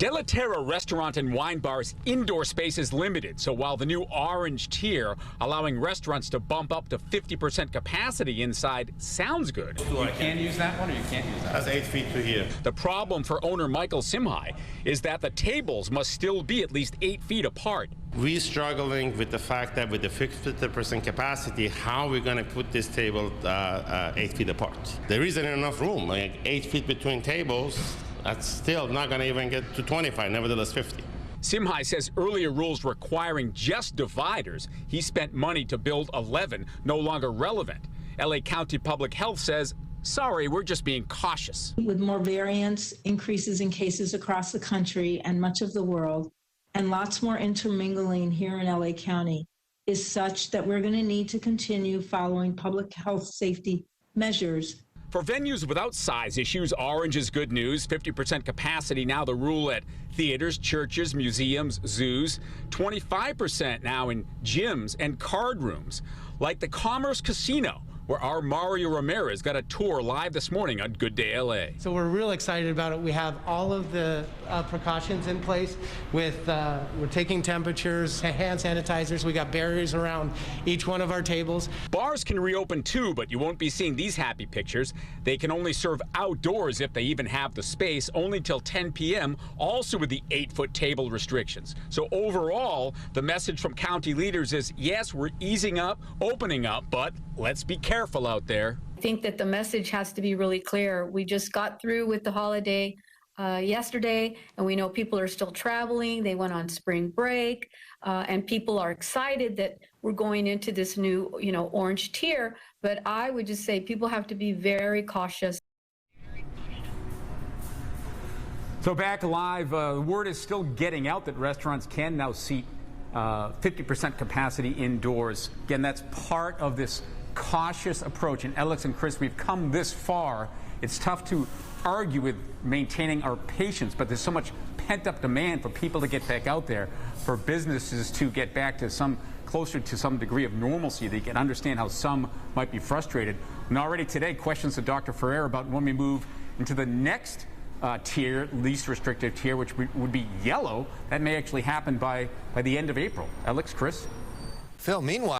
De La Terra Restaurant and Wine Bar's indoor space is limited, so while the new orange tier allowing restaurants to bump up to 50% capacity inside sounds good. You can use that one or you can't use that? That's 8 feet to here. The problem for owner Michael Simhai is that the tables must still be at least 8 feet apart. We're struggling with the fact that with the 50% capacity, how are we going to put this table 8 feet apart? There isn't enough room, like 8 feet between tables. That's still not going to even get to 25, nevertheless 50. Simhai says earlier rules requiring just dividers he spent money to build 11 no longer relevant. LA County Public Health says, sorry, we're just being cautious. With more variants, increases in cases across the country and much of the world, and lots more intermingling here in LA County, is such that we're going to need to continue following public health safety measures. For venues without size issues, orange is good news. 50% capacity now the rule at theaters, churches, museums, zoos. 25% now in gyms and card rooms, like the Commerce Casino, where our Mario Ramirez got a tour live this morning on Good Day LA. So we're real excited about it. We have all of the precautions in place with, we're taking temperatures, hand sanitizers. We got barriers around each one of our tables. Bars can reopen too, but you won't be seeing these happy pictures. They can only serve outdoors if they even have the space, only till 10 p.m., also with the 8-foot table restrictions. So overall, the message from county leaders is, yes, we're easing up, opening up, but let's be careful out there. I think that the message has to be really clear. We just got through with the holiday yesterday, and we know people are still traveling. They went on spring break, and people are excited that we're going into this new, orange tier. But I would just say people have to be very cautious. So back live, the word is still getting out that restaurants can now seat 50% capacity indoors. Again, that's part of this cautious approach. And Alex and Chris, we've come this far. It's tough to argue with maintaining our patience, but there's so much pent-up demand for people to get back out there, for businesses to get back to closer to some degree of normalcy. They can understand how some might be frustrated. And already today, questions to Dr. Ferrer about when we move into the next tier, least restrictive tier, which would be yellow. That may actually happen by the end of April. Alex, Chris? Phil, meanwhile.